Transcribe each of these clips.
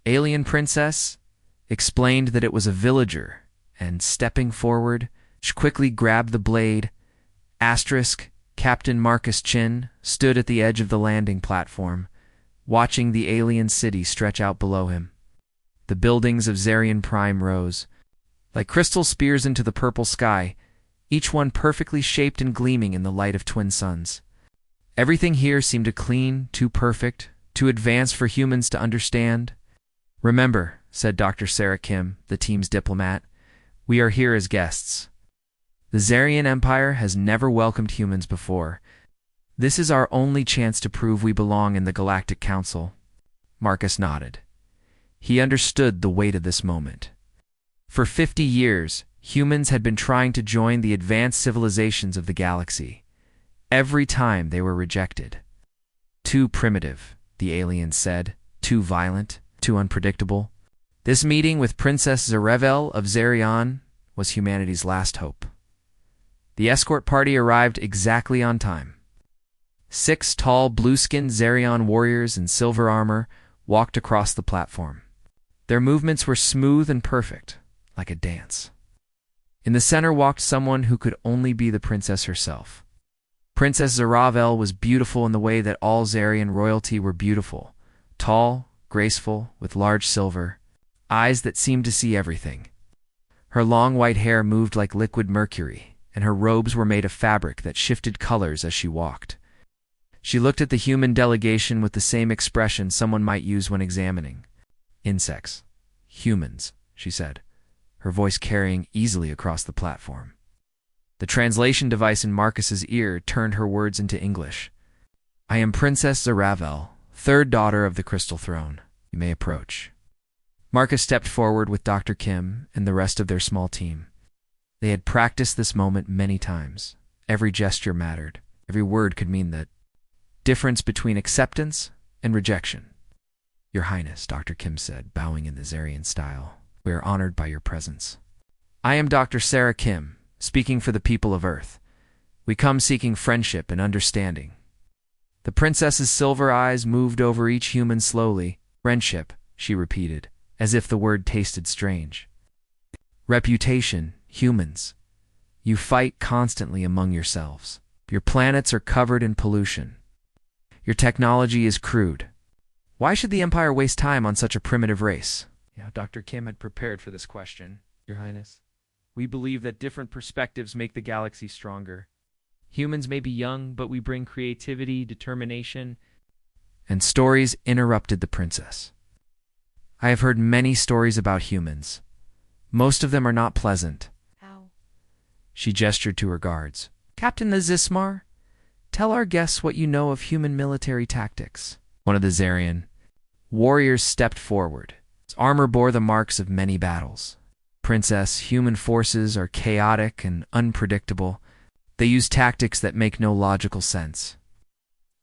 Alien princess explained that it was a villager, and stepping forward, she quickly grabbed the blade. Captain Marcus Chin stood at the edge of the landing platform, watching the alien city stretch out below him. The buildings of Zarian Prime rose, like crystal spears into the purple sky, each one perfectly shaped and gleaming in the light of twin suns. Everything here seemed too clean, too perfect, too advanced for humans to understand. "Remember," said Dr. Sarah Kim, the team's diplomat, "we are here as guests. The Zarian Empire has never welcomed humans before. This is our only chance to prove we belong in the Galactic Council." Marcus nodded. He understood the weight of this moment. For 50 years, humans had been trying to join the advanced civilizations of the galaxy. Every time they were rejected. Too primitive, the aliens said, too violent, too unpredictable. This meeting with Princess Zarevel of Zarion was humanity's last hope. The escort party arrived exactly on time. 6 tall, blue-skinned Zarion warriors in silver armor walked across the platform. Their movements were smooth and perfect, like a dance. In the center walked someone who could only be the princess herself. Princess Zarevel was beautiful in the way that all Zarian royalty were beautiful, tall, graceful, with large silver eyes that seemed to see everything. Her long white hair moved like liquid mercury, and her robes were made of fabric that shifted colors as she walked. She looked at the human delegation with the same expression someone might use when examining insects. "Humans," she said, her voice carrying easily across the platform. The translation device in Marcus's ear turned her words into English. "I am Princess Zarevel, 3rd daughter of the Crystal Throne. You may approach." Marcus stepped forward with Dr. Kim and the rest of their small team. They had practiced this moment many times. Every gesture mattered. Every word could mean the difference between acceptance and rejection. "Your Highness," Dr. Kim said, bowing in the Zarian style, "we are honored by your presence. I am Dr. Sarah Kim, speaking for the people of Earth. We come seeking friendship and understanding." The princess's silver eyes moved over each human slowly. "Friendship," she repeated, as if the word tasted strange. "Reputation, humans. You fight constantly among yourselves. Your planets are covered in pollution. Your technology is crude. Why should the Empire waste time on such a primitive race?" Dr. Kim had prepared for this question. "Your Highness, we believe that different perspectives make the galaxy stronger. Humans may be young, but we bring creativity, determination." And stories interrupted the princess. "I have heard many stories about humans. Most of them are not pleasant." How? She gestured to her guards. "Captain Nazismar, tell our guests what you know of human military tactics." One of the Zarian warriors stepped forward. His armor bore the marks of many battles. "Princess, human forces are chaotic and unpredictable. They use tactics that make no logical sense.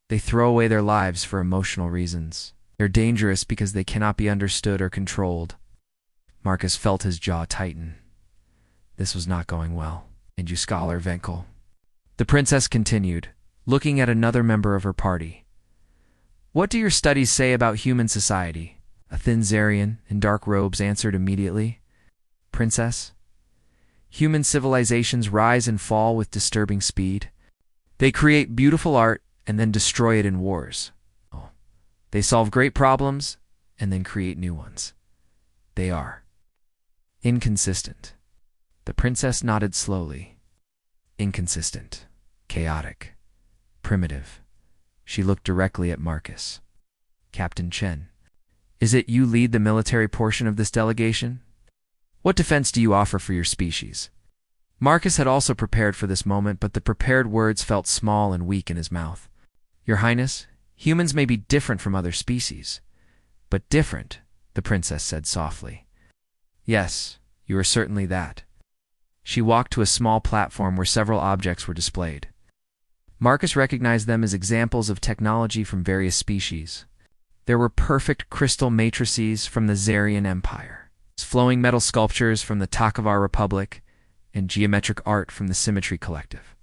They throw away their lives for emotional reasons. They're dangerous because they cannot be understood or controlled." Marcus felt his jaw tighten. This was not going well. "And you, Scholar Venkel?" The princess continued, looking at another member of her party. "What do your studies say about human society?" A thin Zarian in dark robes answered immediately. "Princess, human civilizations rise and fall with disturbing speed. They create beautiful art and then destroy it in wars. They solve great problems and then create new ones. They are inconsistent." The princess nodded slowly. "Inconsistent, chaotic, primitive." She looked directly at Marcus. "Captain Chen, is it you lead the military portion of this delegation? What defense do you offer for your species?" Marcus had also prepared for this moment, but the prepared words felt small and weak in his mouth. "Your Highness, humans may be different from other species." "But different," the princess said softly. "Yes, you are certainly that." She walked to a small platform where several objects were displayed. Marcus recognized them as examples of technology from various species. There were perfect crystal matrices from the Zarian Empire, flowing metal sculptures from the Takavar Republic, and geometric art from the Symmetry Collective.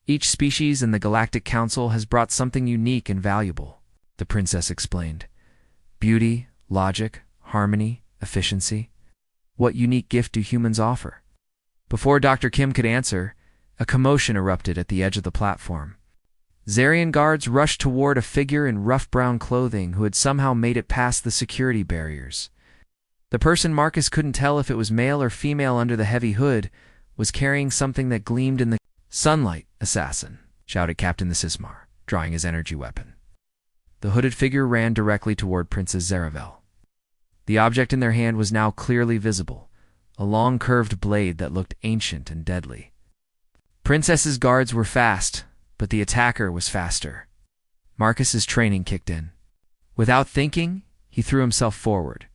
Each species in the Galactic Council has brought something unique and valuable, the princess explained. Beauty, logic, harmony, efficiency? What unique gift do humans offer? Before Dr. Kim could answer, a commotion erupted at the edge of the platform. Zarian guards rushed toward a figure in rough brown clothing who had somehow made it past the security barriers. The person Marcus couldn't tell if it was male or female under the heavy hood was carrying something that gleamed in the sunlight. "Assassin," shouted Captain the Sismar, drawing his energy weapon. The hooded figure ran directly toward Princess Zaravel. The object in their hand was now clearly visible, a long curved blade that looked ancient and deadly. Princess's guards were fast, but the attacker was faster. Marcus's training kicked in. Without thinking, he threw himself forward,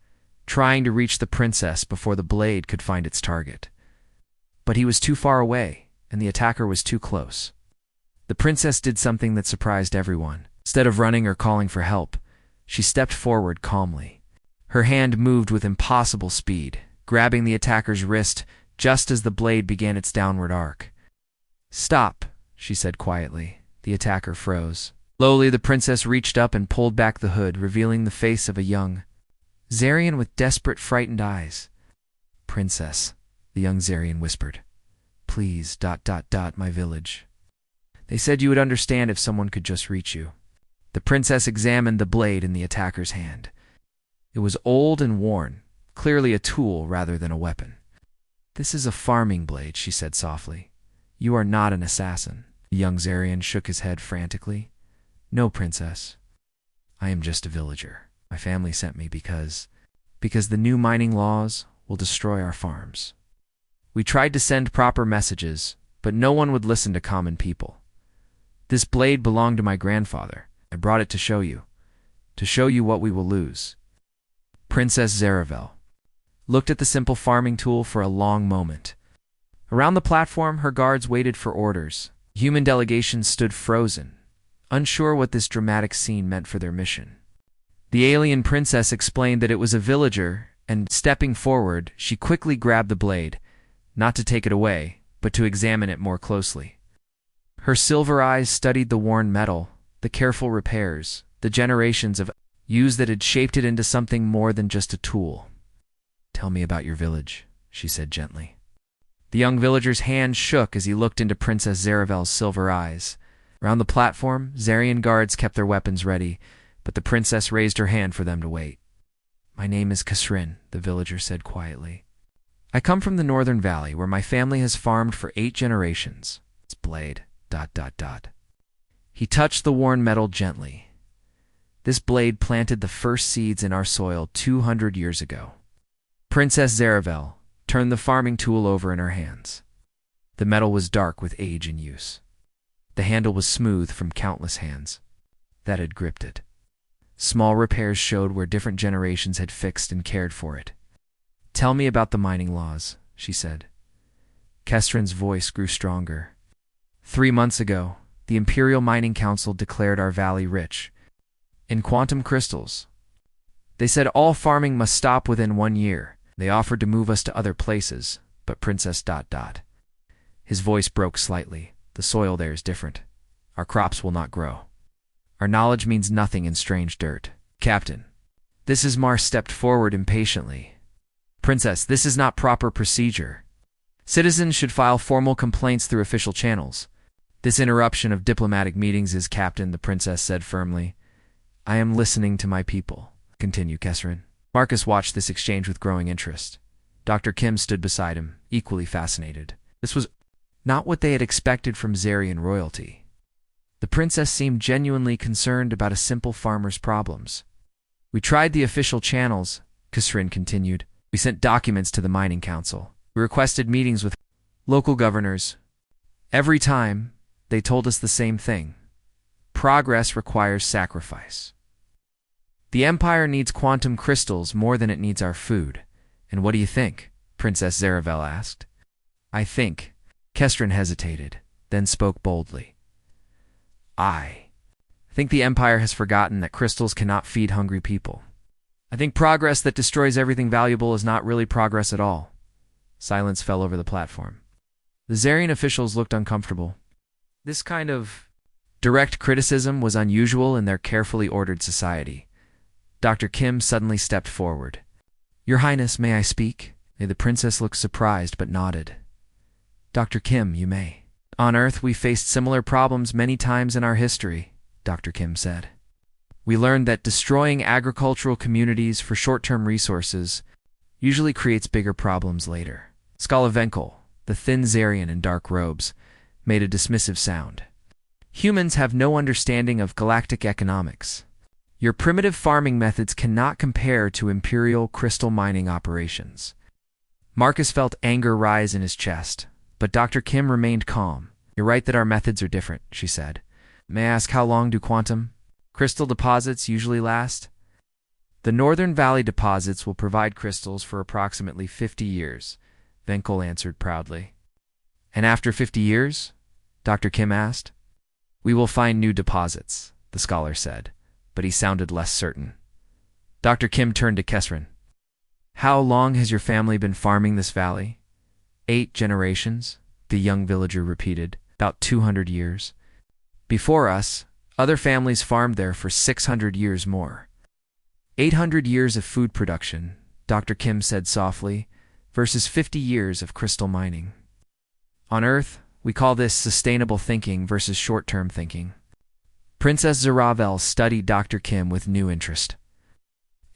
trying to reach the princess before the blade could find its target. But he was too far away, and the attacker was too close. The princess did something that surprised everyone. Instead of running or calling for help, she stepped forward calmly. Her hand moved with impossible speed, grabbing the attacker's wrist just as the blade began its downward arc. "Stop," she said quietly. The attacker froze. Slowly, the princess reached up and pulled back the hood, revealing the face of a young Zarian with desperate, frightened eyes. "Princess," the young Zarian whispered. "Please, my village. They said you would understand if someone could just reach you." The princess examined the blade in the attacker's hand. It was old and worn, clearly a tool rather than a weapon. "This is a farming blade," she said softly. "You are not an assassin." The young Zarian shook his head frantically. "No, princess. I am just a villager. My family sent me because the new mining laws will destroy our farms. We tried to send proper messages, but no one would listen to common people. This blade belonged to my grandfather. I brought it to show you what we will lose." Princess Zaravel looked at the simple farming tool for a long moment. Around the platform, her guards waited for orders. Human delegations stood frozen, unsure what this dramatic scene meant for their mission. The alien princess explained that it was a villager, and stepping forward, she quickly grabbed the blade, not to take it away, but to examine it more closely. Her silver eyes studied the worn metal, the careful repairs, the generations of use that had shaped it into something more than just a tool. "Tell me about your village," she said gently. The young villager's hand shook as he looked into Princess Zaravel's silver eyes. Around the platform, Zarian guards kept their weapons ready, but the princess raised her hand for them to wait. "My name is Kasrin," the villager said quietly. "I come from the northern valley, where my family has farmed for 8 generations. It's blade, ... He touched the worn metal gently. "This blade planted the first seeds in our soil 200 years ago." Princess Zaravel turned the farming tool over in her hands. The metal was dark with age and use. The handle was smooth from countless hands that had gripped it. Small repairs showed where different generations had fixed and cared for it. "Tell me about the mining laws," she said. Kestrin's voice grew stronger. 3 months ago, the Imperial Mining Council declared our valley rich in quantum crystals. They said all farming must stop within 1 year. They offered to move us to other places, but Princess ... His voice broke slightly. "The soil there is different. Our crops will not grow. Our knowledge means nothing in strange dirt." "Captain." This Ismar stepped forward impatiently. "Princess, this is not proper procedure. Citizens should file formal complaints through official channels." "This interruption of diplomatic meetings is, Captain," the princess said firmly. "I am listening to my people," continued Kesrin. Marcus watched this exchange with growing interest. Dr. Kim stood beside him, equally fascinated. This was not what they had expected from Zarian royalty. The princess seemed genuinely concerned about a simple farmer's problems. "We tried the official channels," Kesrin continued. "We sent documents to the mining council. We requested meetings with local governors. Every time, they told us the same thing. Progress requires sacrifice. The Empire needs quantum crystals more than it needs our food. And what do you think?" Princess Zaravel asked. "I think." Kestrin hesitated, then spoke boldly. "I think the Empire has forgotten that crystals cannot feed hungry people. I think progress that destroys everything valuable is not really progress at all." Silence fell over the platform. The Zarian officials looked uncomfortable. This kind of direct criticism was unusual in their carefully ordered society. Dr. Kim suddenly stepped forward. Your Highness, may I speak? The princess looked surprised but nodded. Dr. Kim, you may. On Earth, we faced similar problems many times in our history, Dr. Kim said. We learned that destroying agricultural communities for short-term resources usually creates bigger problems later. Scholar Venkel, the thin Zarian in dark robes, made a dismissive sound. Humans have no understanding of galactic economics. Your primitive farming methods cannot compare to imperial crystal mining operations. Marcus felt anger rise in his chest, but Dr. Kim remained calm. You're right that our methods are different, she said. May I ask how long do quantum crystal deposits usually last? The Northern Valley deposits will provide crystals for approximately 50 years, Venkel answered proudly. And after 50 years? Dr. Kim asked. We will find new deposits, the scholar said, but he sounded less certain. Dr. Kim turned to Kesrin. How long has your family been farming this valley? 8 generations, the young villager repeated. About 200 years. Before us, other families farmed there for 600 years more. 800 years of food production, Dr. Kim said softly, versus 50 years of crystal mining. On Earth, we call this sustainable thinking versus short-term thinking. Princess Zaravel studied Dr. Kim with new interest.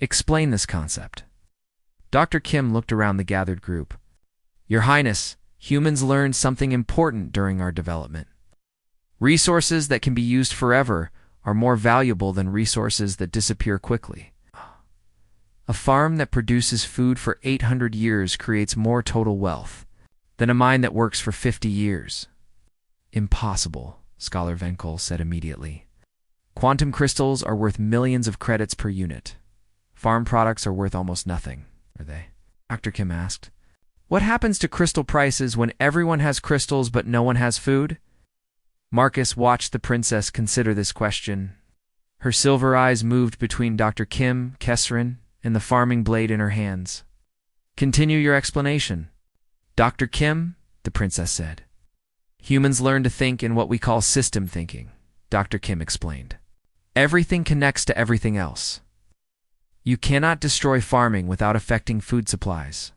Explain this concept. Dr. Kim looked around the gathered group. Your Highness, humans learned something important during our development. Resources that can be used forever are more valuable than resources that disappear quickly. A farm that produces food for 800 years creates more total wealth than a mine that works for 50 years. Impossible, Scholar Venkel said immediately. Quantum crystals are worth millions of credits per unit. Farm products are worth almost nothing, are they? Dr. Kim asked. What happens to crystal prices when everyone has crystals but no one has food? Marcus watched the princess consider this question. Her silver eyes moved between Dr. Kim, Kesrin, and the farming blade in her hands. Continue your explanation. Dr. Kim, the princess said. Humans learn to think in what we call system thinking, Dr. Kim explained. Everything connects to everything else. You cannot destroy farming without affecting food supplies.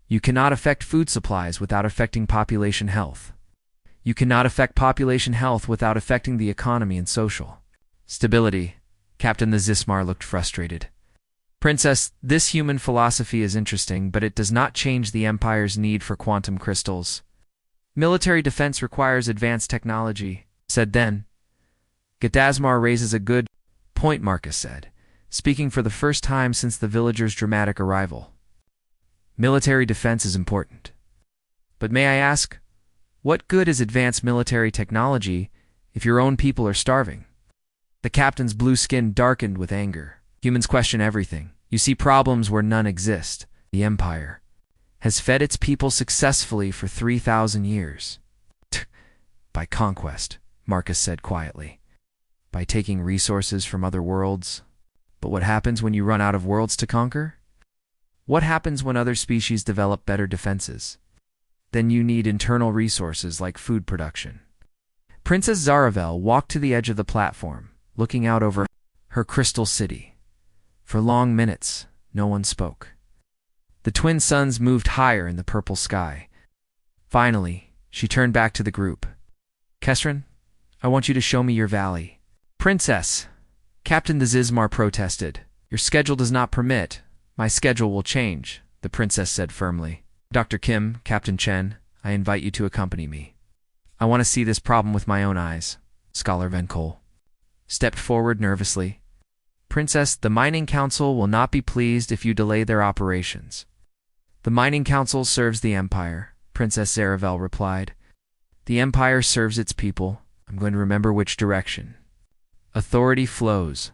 You cannot affect food supplies without affecting population health. You cannot affect population health without affecting the economy and social stability. Captain the Zismar looked frustrated. Princess, this human philosophy is interesting, but it does not change the Empire's need for quantum crystals. Military defense requires advanced technology, said then. Gadazmar raises a good point, Marcus said, speaking for the first time since the villagers' dramatic arrival. Military defense is important. But may I ask, what good is advanced military technology if your own people are starving? The captain's blue skin darkened with anger. Humans question everything. You see problems where none exist. The Empire has fed its people successfully for 3,000 years. By conquest, Marcus said quietly. By taking resources from other worlds. But what happens when you run out of worlds to conquer? What happens when other species develop better defenses? Then you need internal resources like food production. Princess Zaravel walked to the edge of the platform, looking out over her crystal city. For long minutes, no one spoke. The twin suns moved higher in the purple sky. Finally, she turned back to the group. Kesrin, I want you to show me your valley. Princess, Captain the Zismar protested. Your schedule does not permit. My schedule will change, the princess said firmly. Dr. Kim, Captain Chen, I invite you to accompany me. I want to see this problem with my own eyes. Scholar Venkel stepped forward nervously. Princess, the Mining Council will not be pleased if you delay their operations. The Mining Council serves the Empire, Princess Zaravel replied. The Empire serves its people. I'm going to remember which direction. Authority flows.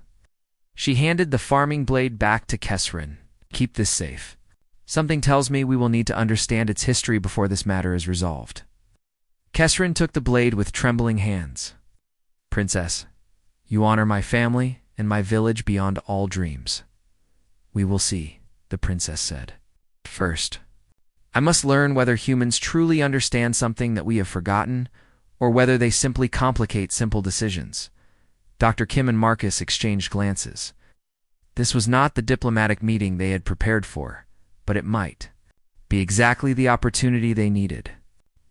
She handed the farming blade back to Kesrin. Keep this safe. Something tells me we will need to understand its history before this matter is resolved. Kesrin took the blade with trembling hands. Princess, you honor my family and my village beyond all dreams. We will see, the princess said. First, I must learn whether humans truly understand something that we have forgotten, or whether they simply complicate simple decisions. Dr. Kim and Marcus exchanged glances. This was not the diplomatic meeting they had prepared for, but it might be exactly the opportunity they needed.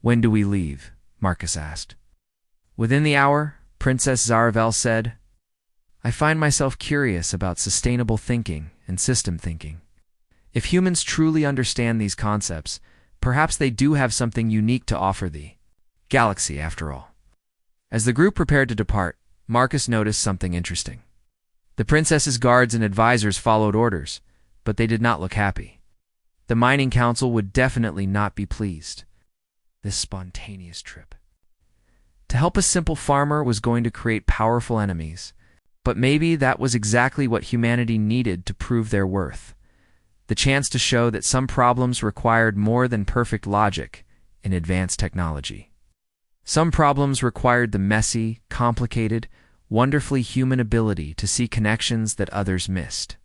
"When do we leave?" Marcus asked. "Within the hour," Princess Zaravel said. "I find myself curious about sustainable thinking and system thinking. If humans truly understand these concepts, perhaps they do have something unique to offer the galaxy after all." As the group prepared to depart, Marcus noticed something interesting. The princess's guards and advisors followed orders, but they did not look happy. The mining council would definitely not be pleased. This spontaneous trip to help a simple farmer was going to create powerful enemies, but maybe that was exactly what humanity needed to prove their worth. The chance to show that some problems required more than perfect logic in advanced technology. Some problems required the messy, complicated, wonderfully human ability to see connections that others missed.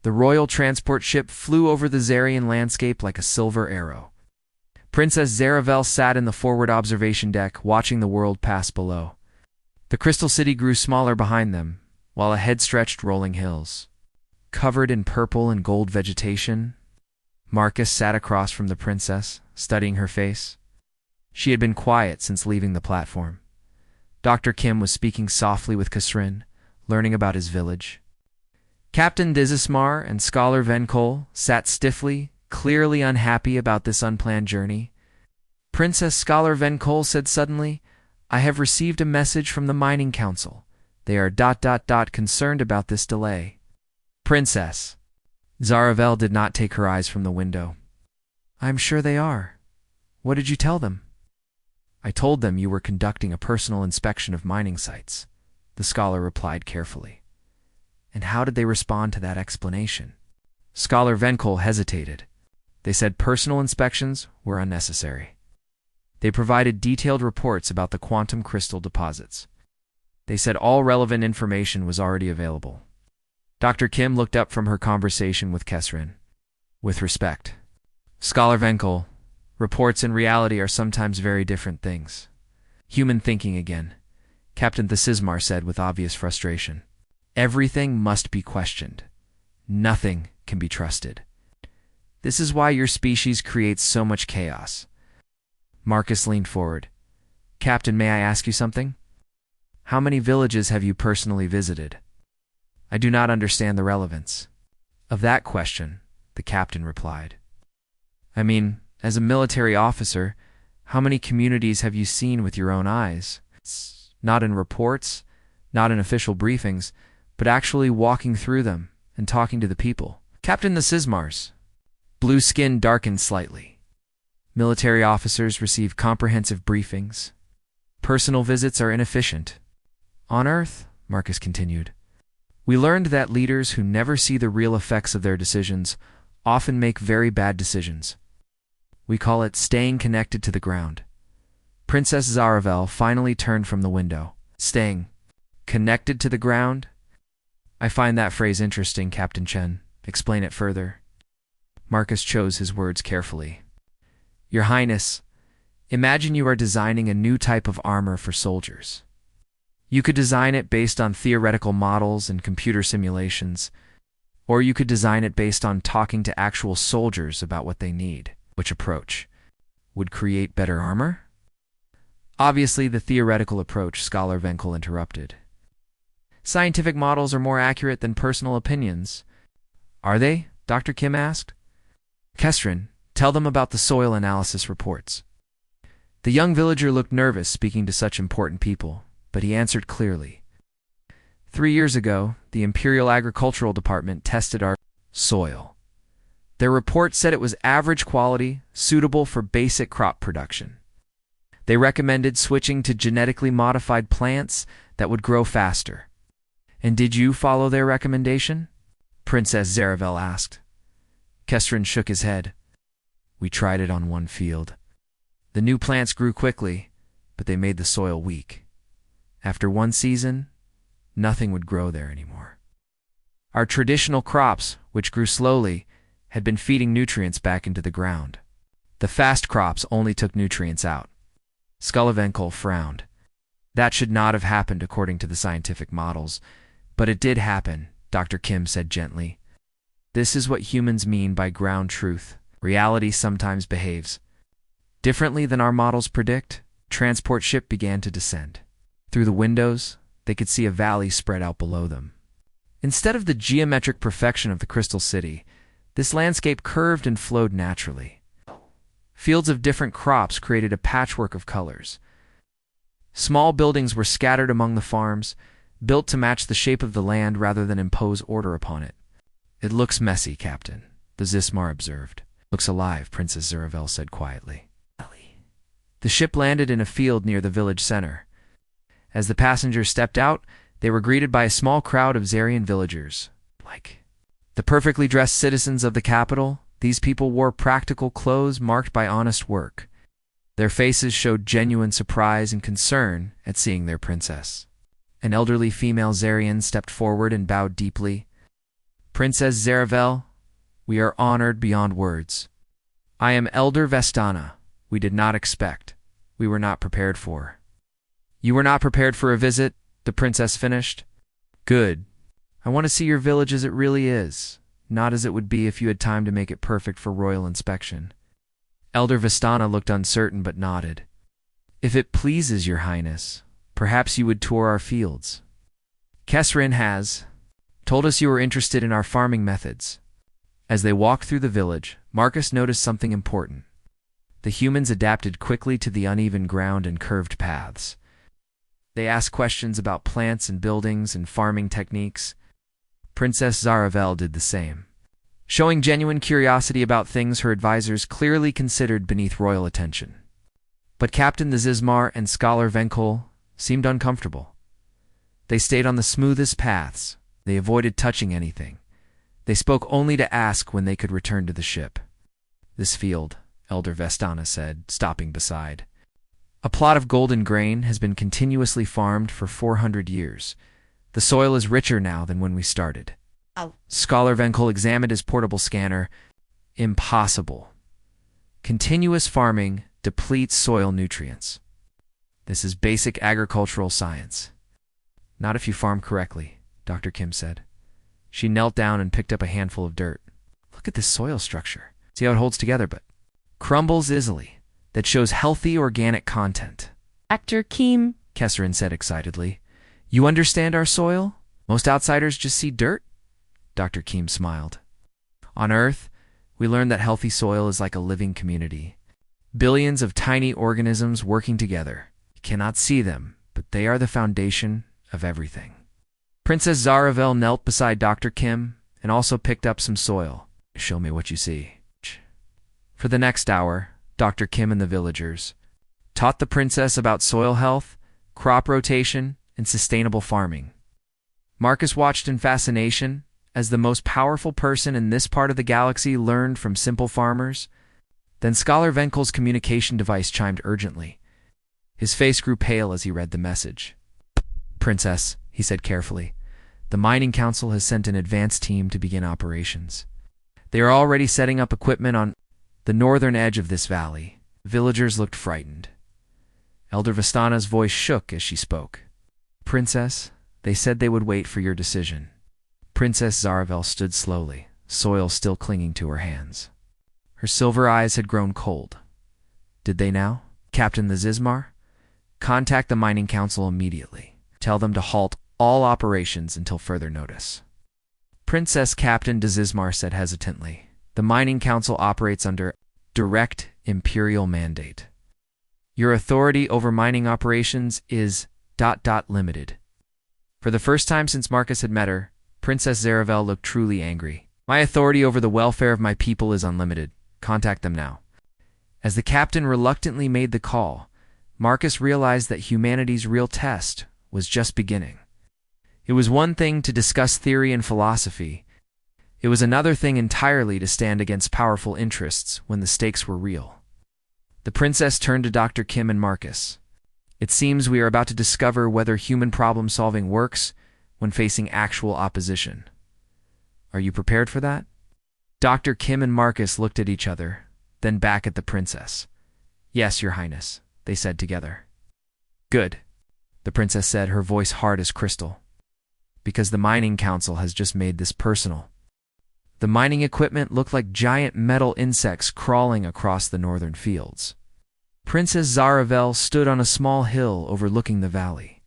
The royal transport ship flew over the Zarian landscape like a silver arrow. Princess Zaravel sat in the forward observation deck, watching the world pass below. The crystal city grew smaller behind them, while ahead stretched rolling hills. Covered in purple and gold vegetation, Marcus sat across from the princess, studying her face. She had been quiet since leaving the platform. Dr. Kim was speaking softly with Kasrin, learning about his village. Captain Dizismar and Scholar Venkol sat stiffly, clearly unhappy about this unplanned journey. Princess Scholar Venkol said suddenly, "I have received a message from the Mining Council. They are ... concerned about this delay." "Princess." Zaravel did not take her eyes from the window. "I'm sure they are. What did you tell them?" "I told them you were conducting a personal inspection of mining sites," the scholar replied carefully. "And how did they respond to that explanation?" Scholar Venkol hesitated. "They said personal inspections were unnecessary. They provided detailed reports about the quantum crystal deposits. They said all relevant information was already available." Dr. Kim looked up from her conversation with Kesrin. "With respect, Scholar Venkol, reports and reality are sometimes very different things." "Human thinking again," Captain Thesismar said with obvious frustration. "Everything must be questioned. Nothing can be trusted. This is why your species creates so much chaos." Marcus leaned forward. "Captain, may I ask you something? How many villages have you personally visited?" "I do not understand the relevance of that question," the captain replied. "I mean, as a military officer, how many communities have you seen with your own eyes? Not in reports, not in official briefings, but actually walking through them and talking to the people." Captain Thesismar's blue skin darkened slightly. "Military officers receive comprehensive briefings. Personal visits are inefficient. On Earth," Marcus continued, "we learned that leaders who never see the real effects of their decisions often make very bad decisions. We call it staying connected to the ground." Princess Zaravel finally turned from the window. "Staying connected to the ground? I find that phrase interesting, Captain Chen. Explain it further." Marcus chose his words carefully. "Your Highness, imagine you are designing a new type of armor for soldiers. You could design it based on theoretical models and computer simulations, or you could design it based on talking to actual soldiers about what they need. Which approach would create better armor?" "Obviously the theoretical approach," Scholar Venkol interrupted. "Scientific models are more accurate than personal opinions." "Are they?" Dr. Kim asked. "Kesrin, tell them about the soil analysis reports." The young villager looked nervous speaking to such important people, but he answered clearly. 3 years ago, the Imperial Agricultural Department tested our soil. Their report said it was average quality, suitable for basic crop production. They recommended switching to genetically modified plants that would grow faster. "And did you follow their recommendation?" Princess Zaravel asked. Kesrin shook his head. "We tried it on one field. The new plants grew quickly, but they made the soil weak. After one season, nothing would grow there anymore. Our traditional crops, which grew slowly, had been feeding nutrients back into the ground. The fast crops only took nutrients out." Scholar Venkol frowned. "That should not have happened according to the scientific models, but it did happen, Dr. Kim said gently. This is what humans mean by ground truth. Reality sometimes behaves differently than our models predict. Transport ship began to descend. Through the windows, they could see a valley spread out below them. Instead of the geometric perfection of the Crystal City, this landscape curved and flowed naturally. Fields of different crops created a patchwork of colors. Small buildings were scattered among the farms, built to match the shape of the land rather than impose order upon it. It looks messy, Captain, the Zismar observed. Looks alive, Princess Zaravel said quietly. The ship landed in a field near the village center. As the passengers stepped out, they were greeted by a small crowd of Zarian villagers. Like the perfectly dressed citizens of the capital, these people wore practical clothes marked by honest work. Their faces showed genuine surprise and concern at seeing their princess. An elderly female Zarian stepped forward and bowed deeply. Princess Zaravel, we are honored beyond words. I am Elder Vestana. We did not expect. We were not prepared for. You were not prepared for a visit, the princess finished. Good. I want to see your village as it really is, not as it would be if you had time to make it perfect for royal inspection. Elder Vestana looked uncertain but nodded. If it pleases your highness, perhaps you would tour our fields. Kesrin has told us you were interested in our farming methods. As they walked through the village, Marcus noticed something important. The humans adapted quickly to the uneven ground and curved paths. They asked questions about plants and buildings and farming techniques. Princess Zaravel did the same, showing genuine curiosity about things her advisors clearly considered beneath royal attention. But Captain the Zismar and Scholar Venkel seemed uncomfortable. They stayed on the smoothest paths. They avoided touching anything. They spoke only to ask when they could return to the ship. This field, Elder Vestana said, stopping beside. A plot of golden grain has been continuously farmed for 400 years. The soil is richer now than when we started. Scholar Venkel examined his portable scanner. Impossible. Continuous farming depletes soil nutrients. This is basic agricultural science. Not if you farm correctly, Dr. Kim said. She knelt down and picked up a handful of dirt. Look at this soil structure. See how it holds together, but crumbles easily. That shows healthy organic content. Dr. Kim, Kesserin said excitedly. You understand our soil? Most outsiders just see dirt? Dr. Kim smiled. On Earth, we learned that healthy soil is like a living community. Billions of tiny organisms working together. You cannot see them, but they are the foundation of everything. Princess Zaravel knelt beside Dr. Kim and also picked up some soil. Show me what you see. For the next hour, Dr. Kim and the villagers taught the princess about soil health, crop rotation, and sustainable farming. Marcus watched in fascination as the most powerful person in this part of the galaxy learned from simple farmers. Then Scholar Venkel's communication device chimed urgently. His face grew pale as he read the message. Princess, he said carefully, the Mining Council has sent an advance team to begin operations. They are already setting up equipment on the northern edge of this valley. Villagers looked frightened. Elder Vestana's voice shook as she spoke. Princess, they said they would wait for your decision. Princess Zaravel stood slowly, soil still clinging to her hands. Her silver eyes had grown cold. Did they now? Captain the Zismar? Contact the Mining Council immediately. Tell them to halt all operations until further notice. Princess Captain de Zismar said hesitantly. The Mining Council operates under direct imperial mandate. Your authority over mining operations is ... limited. For the first time since Marcus had met her, Princess Zaravel looked truly angry. My authority over the welfare of my people is unlimited. Contact them now. As the captain reluctantly made the call, Marcus realized that humanity's real test was just beginning. It was one thing to discuss theory and philosophy. It was another thing entirely to stand against powerful interests when the stakes were real. The princess turned to Dr. Kim and Marcus. It seems we are about to discover whether human problem-solving works when facing actual opposition. Are you prepared for that? Dr. Kim and Marcus looked at each other, then back at the princess. Yes, Your Highness, they said together. Good, the princess said, her voice hard as crystal. because the Mining Council has just made this personal. The mining equipment looked like giant metal insects crawling across the northern fields. Princess Zaravel stood on a small hill overlooking the valley,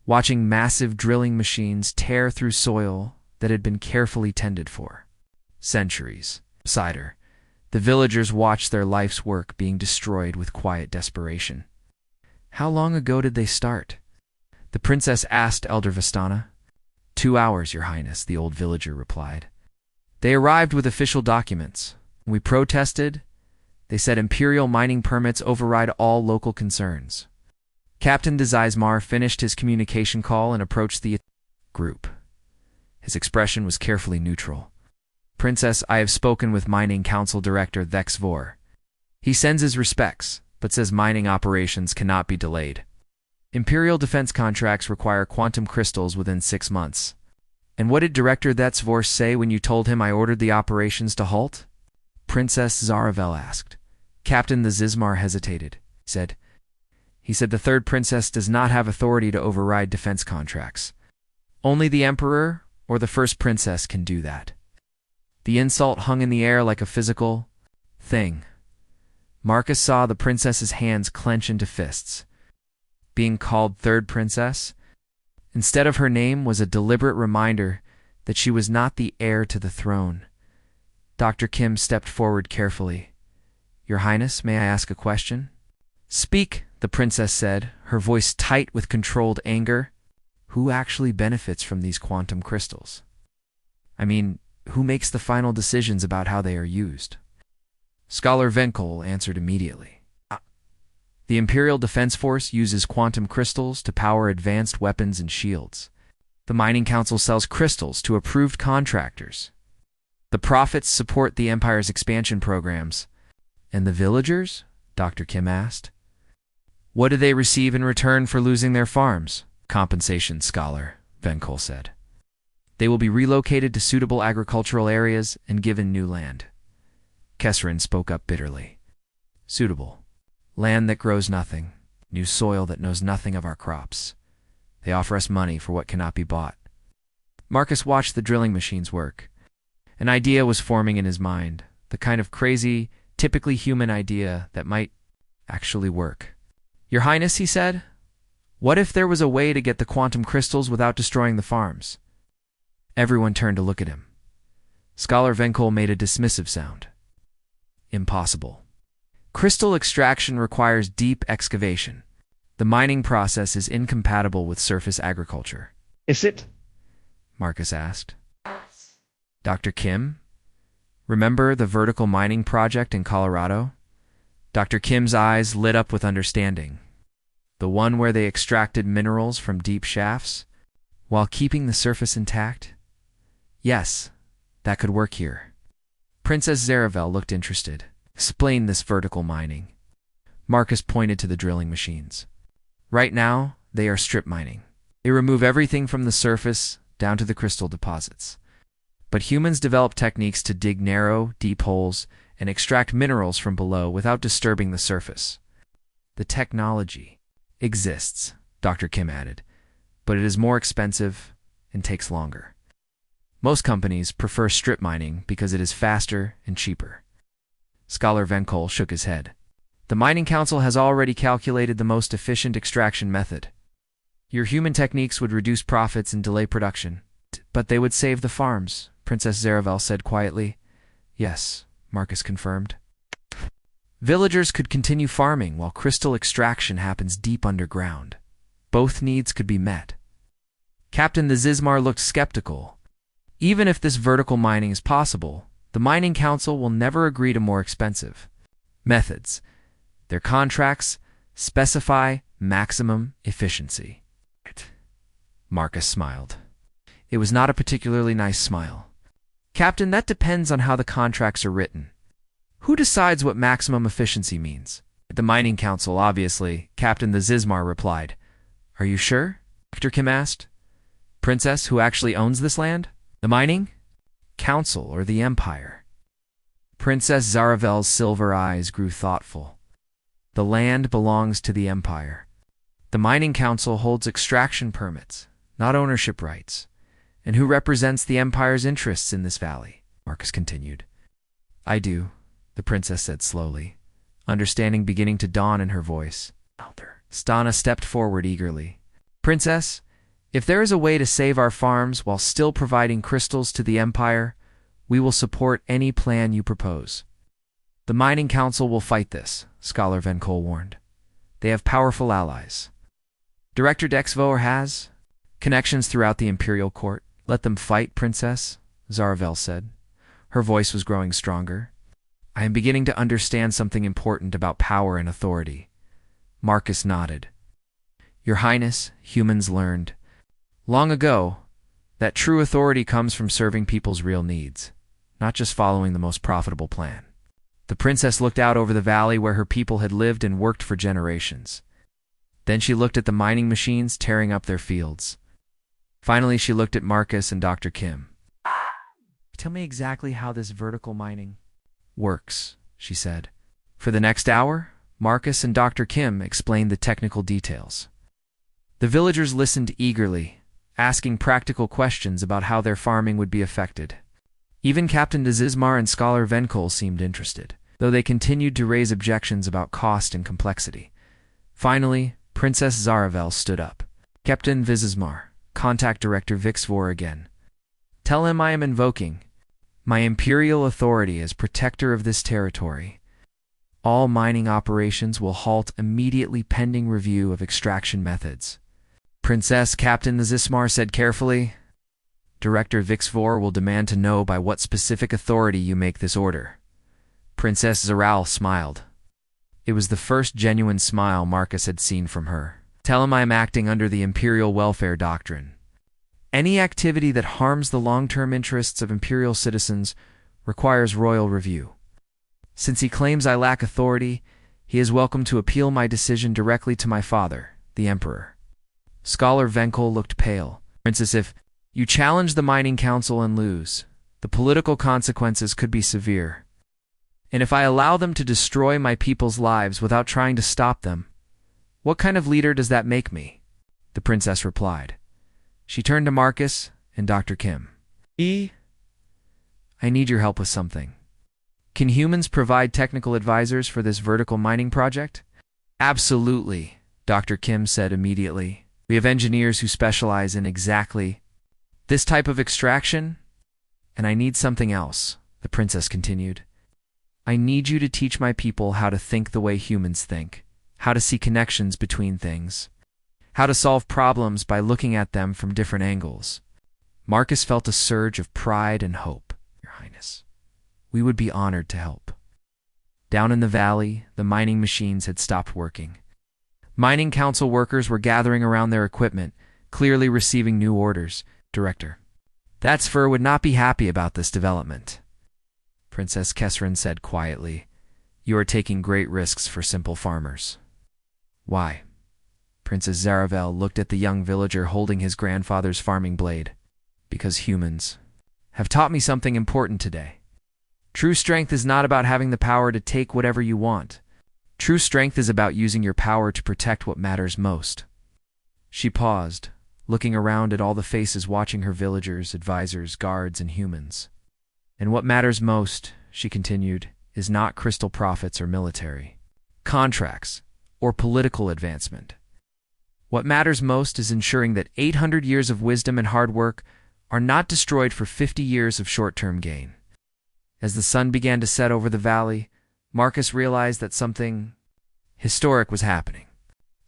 watching massive drilling machines tear through soil that had been carefully tended for centuries. Beside her, the villagers watched their life's work being destroyed with quiet desperation. How long ago did they start? The princess asked Elder Vistana. 2 hours, Your Highness, the old villager replied. They arrived with official documents. We protested. They said imperial mining permits override all local concerns. Captain de Zizmar finished his communication call and approached the group. His expression was carefully neutral. Princess, I have spoken with Mining Council Director Thexvor. He sends his respects, but says mining operations cannot be delayed. Imperial defense contracts require quantum crystals within 6 months. And what did Director Thexvor say when you told him I ordered the operations to halt? Princess Zaravel asked. Captain the Zizmar hesitated. He said the third princess does not have authority to override defense contracts. Only the Emperor or the first princess can do that. The insult hung in the air like a physical thing. Marcus saw the princess's hands clench into fists. Being called third princess, instead of her name, was a deliberate reminder that she was not the heir to the throne. Dr. Kim stepped forward carefully. Your Highness, may I ask a question? Speak, the princess said, her voice tight with controlled anger. Who actually benefits from these quantum crystals? I mean, who makes the final decisions about how they are used? Scholar Venkel answered immediately. The Imperial Defense Force uses quantum crystals to power advanced weapons and shields. The Mining Council sells crystals to approved contractors. The profits support the Empire's expansion programs. And the villagers? Dr. Kim asked. What do they receive in return for losing their farms? Compensation, Scholar, Venkel said. They will be relocated to suitable agricultural areas and given new land. Kesserin spoke up bitterly. Suitable. Land that grows nothing, new soil that knows nothing of our crops. They offer us money for what cannot be bought. Marcus watched the drilling machines work. An idea was forming in his mind, the kind of crazy, typically human idea that might actually work. Your Highness, he said, what if there was a way to get the quantum crystals without destroying the farms? Everyone turned to look at him. Scholar Venkel made a dismissive sound. Impossible. Crystal extraction requires deep excavation. The mining process is incompatible with surface agriculture. Is it? Marcus asked. Dr. Kim? Remember the vertical mining project in Colorado? Dr. Kim's eyes lit up with understanding. The one where they extracted minerals from deep shafts, while keeping the surface intact? Yes, that could work here. Princess Zaravel looked interested. Explain this vertical mining. Marcus pointed to the drilling machines. Right now, they are strip mining. They remove everything from the surface down to the crystal deposits. But humans develop techniques to dig narrow, deep holes and extract minerals from below without disturbing the surface. The technology exists, Dr. Kim added, but it is more expensive and takes longer. Most companies prefer strip mining because it is faster and cheaper. Scholar Venkel shook his head. The Mining Council has already calculated the most efficient extraction method. Your human techniques would reduce profits and delay production, but they would save the farms, Princess Zaravel said quietly. Yes, Marcus confirmed. Villagers could continue farming while crystal extraction happens deep underground. Both needs could be met. Captain the Zizmar looked skeptical. Even if this vertical mining is possible, the Mining Council will never agree to more expensive methods. Their contracts specify maximum efficiency. Marcus smiled. It was not a particularly nice smile. Captain, that depends on how the contracts are written. Who decides what maximum efficiency means? The Mining Council, obviously, Captain the Zizmar replied. Are you sure? Dr. Kim asked. Princess, who actually owns this land? The Mining Council or the Empire? Princess Zaravel's silver eyes grew thoughtful. The land belongs to the Empire. The Mining Council holds extraction permits, not ownership rights. And who represents the Empire's interests in this valley? Marcus continued. I do, the princess said slowly, understanding beginning to dawn in her voice. Elder. Stana stepped forward eagerly. Princess, if there is a way to save our farms while still providing crystals to the Empire, we will support any plan you propose. The Mining Council will fight this, Scholar Venkol warned. They have powerful allies. Director Dexvoer has connections throughout the Imperial Court. Let them fight, Princess, Zaravel said. Her voice was growing stronger. I am beginning to understand something important about power and authority. Marcus nodded. Your Highness, humans learned long ago that true authority comes from serving people's real needs, not just following the most profitable plan. The princess looked out over the valley where her people had lived and worked for generations. Then she looked at the mining machines tearing up their fields. Finally, she looked at Marcus and Dr. Kim. Tell me exactly how this vertical mining works, she said. For the next hour, Marcus and Dr. Kim explained the technical details. The villagers listened eagerly, asking practical questions about how their farming would be affected. Even Captain Dezismar and Scholar Venkol seemed interested, though they continued to raise objections about cost and complexity. Finally, Princess Zaravel stood up. Captain Vizismar, contact Director Vixvor again. Tell him I am invoking my imperial authority as protector of this territory. All mining operations will halt immediately pending review of extraction methods. Princess, Captain Zismar said carefully. Director Vixvor will demand to know by what specific authority you make this order. Princess Zaral smiled. It was the first genuine smile Marcus had seen from her. Tell him I am acting under the Imperial Welfare Doctrine. Any activity that harms the long-term interests of Imperial citizens requires royal review. Since he claims I lack authority, he is welcome to appeal my decision directly to my father, the Emperor. Scholar Venkol looked pale. Princess, if you challenge the Mining Council and lose, the political consequences could be severe. And if I allow them to destroy my people's lives without trying to stop them, what kind of leader does that make me? The princess replied. She turned to Marcus and Dr. Kim. I need your help with something. Can humans provide technical advisors for this vertical mining project? Absolutely, Dr. Kim said immediately. We have engineers who specialize in exactly this type of extraction, and I need something else, the princess continued. I need you to teach my people how to think the way humans think, how to see connections between things, how to solve problems by looking at them from different angles. Marcus felt a surge of pride and hope. Your Highness, we would be honored to help. Down in the valley, the mining machines had stopped working. Mining Council workers were gathering around their equipment, clearly receiving new orders. Director, that Sfer would not be happy about this development. Princess Kesrin said quietly, You are taking great risks for simple farmers. Why? Princess Zaravel looked at the young villager holding his grandfather's farming blade. Because humans have taught me something important today. True strength is not about having the power to take whatever you want. True strength is about using your power to protect what matters most. She paused, looking around at all the faces watching her villagers, advisors, guards, and humans. And what matters most, she continued, is not crystal profits or military contracts or political advancement. What matters most is ensuring that 800 years of wisdom and hard work are not destroyed for 50 years of short-term gain. As the sun began to set over the valley, Marcus realized that something historic was happening.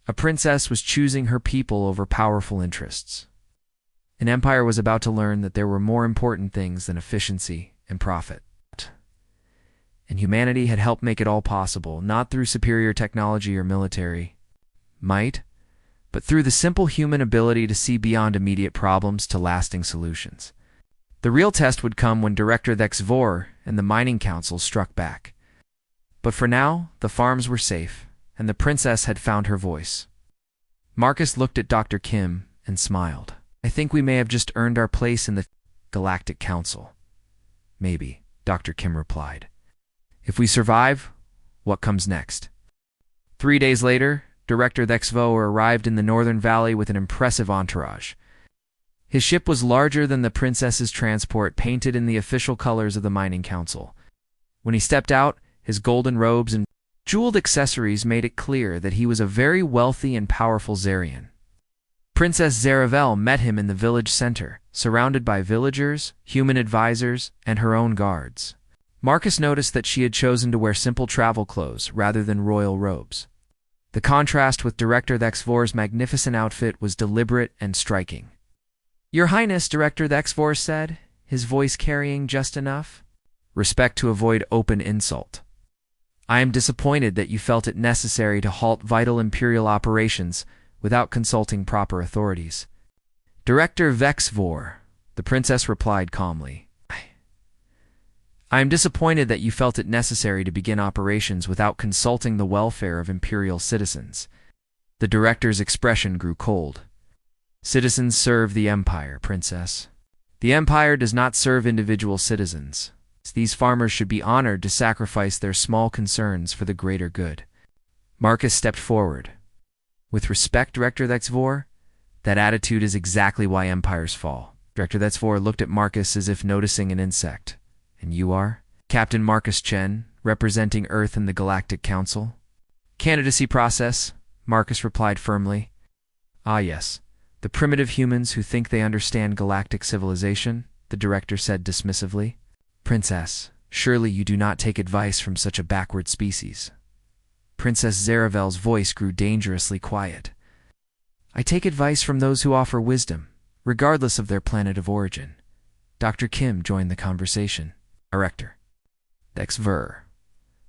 A princess was choosing her people over powerful interests. An empire was about to learn that there were more important things than efficiency and profit. And humanity had helped make it all possible, not through superior technology or military might, but through the simple human ability to see beyond immediate problems to lasting solutions. The real test would come when Director Thexvor and the Mining Council struck back. But for now, the farms were safe, and the princess had found her voice. Marcus looked at Dr. Kim and smiled. I think we may have just earned our place in the Galactic Council. Maybe, Dr. Kim replied. If we survive, what comes next? 3 days later, Director Thexvoer arrived in the Northern Valley with an impressive entourage. His ship was larger than the princess's transport, painted in the official colors of the mining council. When he stepped out, his golden robes and jeweled accessories made it clear that he was a very wealthy and powerful Zarian. Princess Zaravel met him in the village center, surrounded by villagers, human advisors, and her own guards. Marcus noticed that she had chosen to wear simple travel clothes rather than royal robes. The contrast with Director Thexvor's magnificent outfit was deliberate and striking. "Your Highness," Director Thexvor said, his voice carrying just enough respect to avoid open insult. "I am disappointed that you felt it necessary to halt vital Imperial operations without consulting proper authorities." "Director Vexvor," the princess replied calmly. "I am disappointed that you felt it necessary to begin operations without consulting the welfare of Imperial citizens." The director's expression grew cold. "Citizens serve the Empire, Princess. The Empire does not serve individual citizens. These farmers should be honored to sacrifice their small concerns for the greater good." Marcus stepped forward. "With respect, Director Thexvor, that attitude is exactly why empires fall." Director Thexvor looked at Marcus as if noticing an insect. "And you are?" "Captain Marcus Chen, representing Earth in the Galactic Council." "Candidacy process," Marcus replied firmly. "Ah yes, the primitive humans who think they understand galactic civilization," the director said dismissively. "Princess, surely you do not take advice from such a backward species." Princess Zaravel's voice grew dangerously quiet. "I take advice from those who offer wisdom, regardless of their planet of origin." Dr. Kim joined the conversation. "Director Thexvor,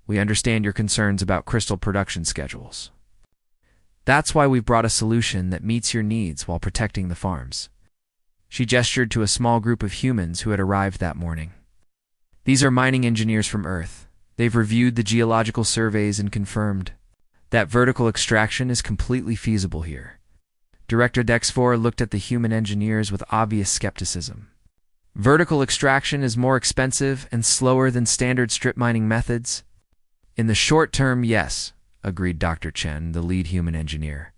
we understand your concerns about crystal production schedules. That's why we've brought a solution that meets your needs while protecting the farms." She gestured to a small group of humans who had arrived that morning. "These are mining engineers from Earth. They've reviewed the geological surveys and confirmed that vertical extraction is completely feasible here." Director Thexvor looked at the human engineers with obvious skepticism. "Vertical extraction is more expensive and slower than standard strip mining methods?" "In the short term, yes," agreed Dr. Chen, the lead human engineer.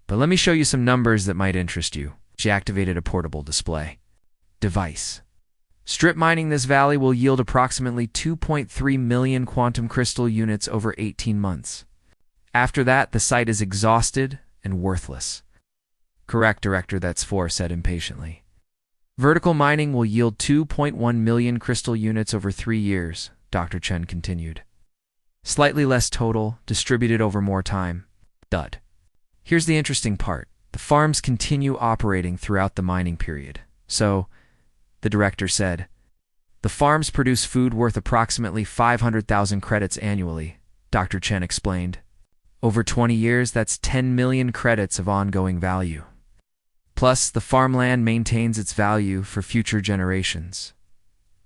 "But let me show you some numbers that might interest you." She activated a portable display device. "Strip mining this valley will yield approximately 2.3 million quantum crystal units over 18 months. After that, the site is exhausted and worthless." "Correct, Director Thexvor said impatiently. "Vertical mining will yield 2.1 million crystal units over 3 years, Dr. Chen continued. "Slightly less total, distributed over more time." Dud. "Here's the interesting part. The farms continue operating throughout the mining period. So," the director said, "the farms produce food worth approximately 500,000 credits annually," Dr. Chen explained. "Over 20 years, that's 10 million credits of ongoing value. Plus, the farmland maintains its value for future generations."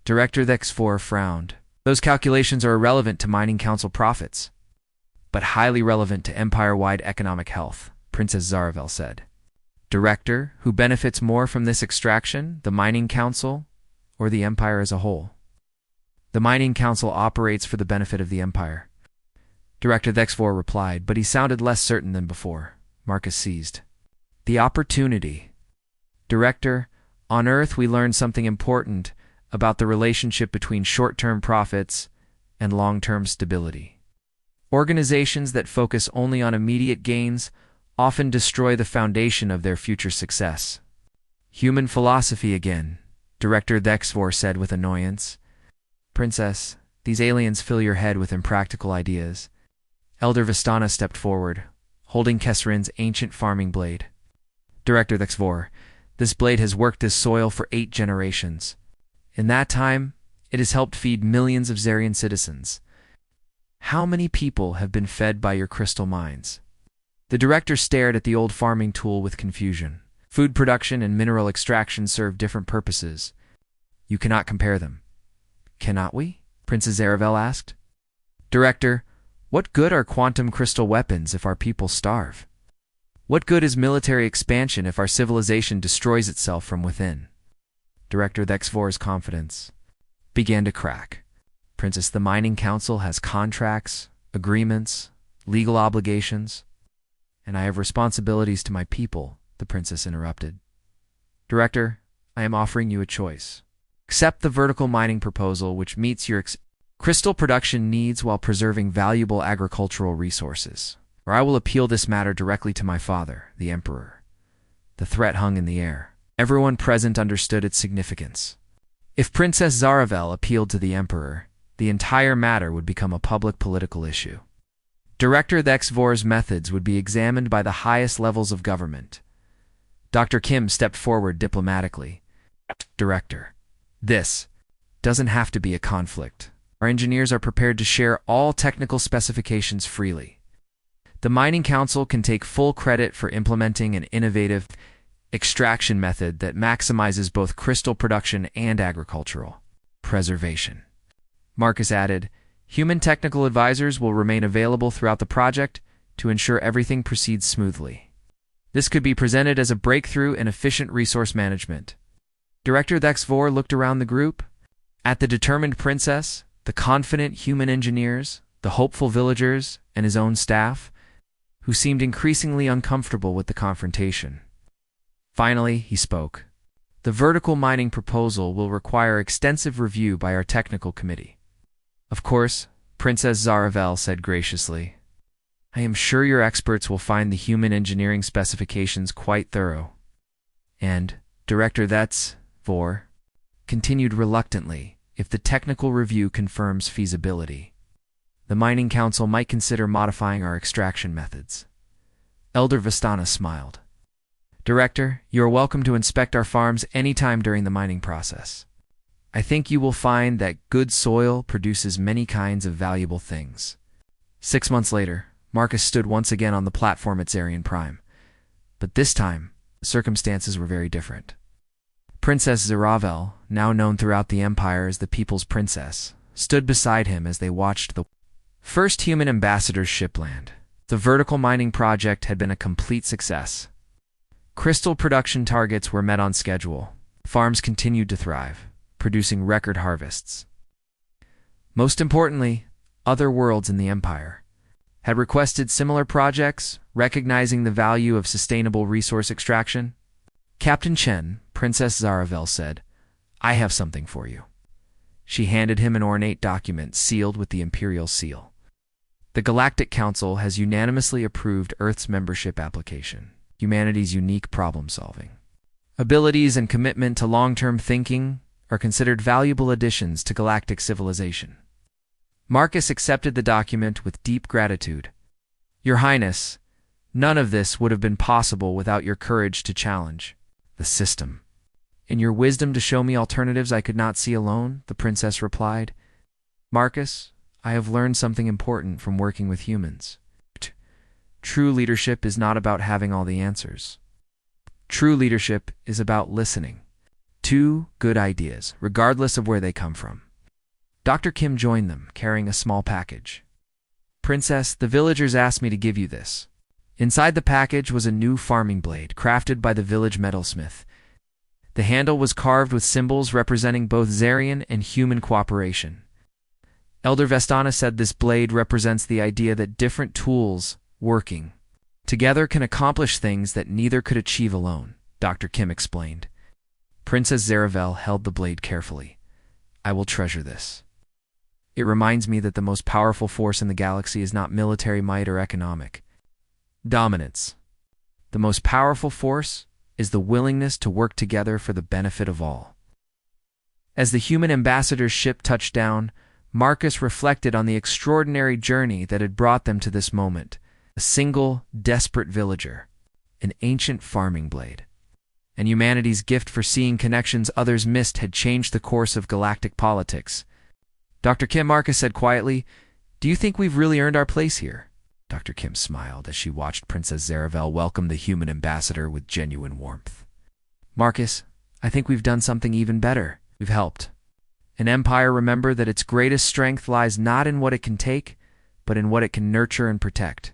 Director Thexvor frowned. "Those calculations are irrelevant to Mining Council profits, but highly relevant to empire-wide economic health," Princess Zaravel said. "Director, who benefits more from this extraction, the Mining Council or the Empire as a whole?" "The Mining Council operates for the benefit of the Empire," Director Thexvor replied, but he sounded less certain than before. Marcus seized the opportunity. "Director, on Earth we learned something important about the relationship between short-term profits and long-term stability. Organizations that focus only on immediate gains often destroy the foundation of their future success." "Human philosophy again," Director Thexvor said with annoyance. "Princess, these aliens fill your head with impractical ideas." Elder Vistana stepped forward, holding Kesrin's ancient farming blade. "Director Thexvor, this blade has worked this soil for 8 generations. In that time, it has helped feed millions of Zarian citizens. How many people have been fed by your crystal mines?" The director stared at the old farming tool with confusion. "Food production and mineral extraction serve different purposes. You cannot compare them." "Cannot we?" Princess Zaravel asked. "Director, what good are quantum crystal weapons if our people starve? What good is military expansion if our civilization destroys itself from within?" Director Thexvor's confidence began to crack. "Princess, the Mining Council has contracts, agreements, legal obligations, and I have responsibilities to my people," the princess interrupted. Director, I am offering you a choice. Accept the vertical mining proposal, which meets your crystal production needs while preserving valuable agricultural resources, or I will appeal this matter directly to my father, the Emperor. The threat hung in the air. Everyone present understood its significance. If Princess Zaravel appealed to the Emperor, the entire matter would become a public political issue. Director Thexvor's methods would be examined by the highest levels of government. Dr. Kim stepped forward diplomatically. Director, this doesn't have to be a conflict. Our engineers are prepared to share all technical specifications freely. The Mining Council can take full credit for implementing an innovative extraction method that maximizes both crystal production and agricultural preservation. Marcus added, human technical advisors will remain available throughout the project to ensure everything proceeds smoothly. This could be presented as a breakthrough in efficient resource management. Director Thexvor looked around the group, at the determined princess, the confident human engineers, the hopeful villagers, and his own staff, who seemed increasingly uncomfortable with the confrontation. Finally, he spoke. The vertical mining proposal will require extensive review by our technical committee. Of course, Princess Zaravel said graciously. I am sure your experts will find the human engineering specifications quite thorough. And Director Thexvor continued reluctantly, if the technical review confirms feasibility, the Mining Council might consider modifying our extraction methods. Elder Vistana smiled. Director, you are welcome to inspect our farms anytime during the mining process. I think you will find that good soil produces many kinds of valuable things. 6 months later, Marcus stood once again on the platform at Zarian Prime. But this time, the circumstances were very different. Princess Zaravel, now known throughout the Empire as the People's Princess, stood beside him as they watched the first human ambassador's ship land. The vertical mining project had been a complete success. Crystal production targets were met on schedule. Farms continued to thrive, producing record harvests. Most importantly, other worlds in the Empire had requested similar projects, recognizing the value of sustainable resource extraction. Captain Chen, Princess Zaravel said, I have something for you. She handed him an ornate document sealed with the Imperial Seal. The Galactic Council has unanimously approved Earth's membership application, humanity's unique problem-solving. Abilities and commitment to long-term thinking are considered valuable additions to galactic civilization. Marcus accepted the document with deep gratitude. Your Highness, none of this would have been possible without your courage to challenge the system. In your wisdom to show me alternatives I could not see alone, the princess replied. Marcus, I have learned something important from working with humans. True leadership is not about having all the answers. True leadership is about listening to good ideas, regardless of where they come from. Dr. Kim joined them, carrying a small package. Princess, the villagers asked me to give you this. Inside the package was a new farming blade, crafted by the village metalsmith. The handle was carved with symbols representing both Zarian and human cooperation. Elder Vestana said this blade represents the idea that different tools, working together, can accomplish things that neither could achieve alone, Dr. Kim explained. Princess Zaravel held the blade carefully. I will treasure this. It reminds me that the most powerful force in the galaxy is not military might or economic dominance. The most powerful force is the willingness to work together for the benefit of all. As the human ambassador's ship touched down, Marcus reflected on the extraordinary journey that had brought them to this moment. A single, desperate villager, an ancient farming blade, and humanity's gift for seeing connections others missed had changed the course of galactic politics. Dr. Kim, Marcus said quietly, do you think we've really earned our place here? Dr. Kim smiled as she watched Princess Zaravel welcome the human ambassador with genuine warmth. Marcus, I think we've done something even better. We've helped an empire remember that its greatest strength lies not in what it can take, but in what it can nurture and protect.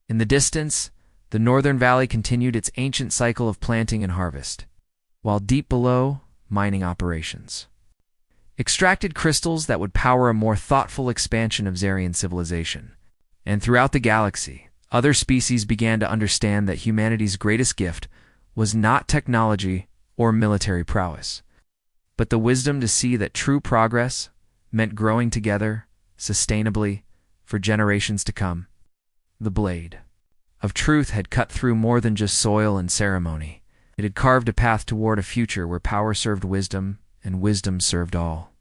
In the distance, the Northern Valley continued its ancient cycle of planting and harvest, while deep below, mining operations extracted crystals that would power a more thoughtful expansion of Zarian civilization. And throughout the galaxy, other species began to understand that humanity's greatest gift was not technology or military prowess, but the wisdom to see that true progress meant growing together, sustainably, for generations to come. The blade of truth had cut through more than just soil and ceremony. It had carved a path toward a future where power served wisdom and wisdom served all.